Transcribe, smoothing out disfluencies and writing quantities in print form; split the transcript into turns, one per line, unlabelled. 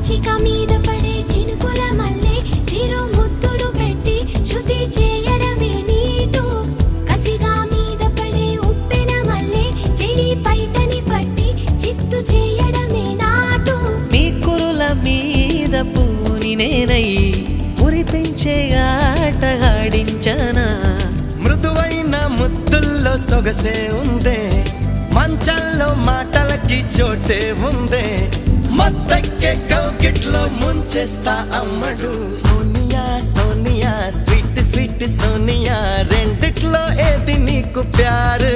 చిక మీద పడే చినుకుల మల్లె చిరు ముద్దులు పెట్టి శృతి చేయడమే నీటు కసిగా మీద పడే ఉప్పెన మల్లె చెలి పైటని పట్టి చిత్తు చేయడమే నాటు
నీ కురుల మీద పూని నేనై మురిపించే ఆట ఆడించనా
మృదువైన ముద్దుల్లో సొగసే ఉందే మంచంలో మాటలకి చోటే ఉందే మత్తెక్కే కౌకిట్లో ముంచేస్తా అమ్మడు సోనియా సోనియా స్వీట్ స్వీట్ సోనియా రెండిట్లో ఏది నీకు ప్యారు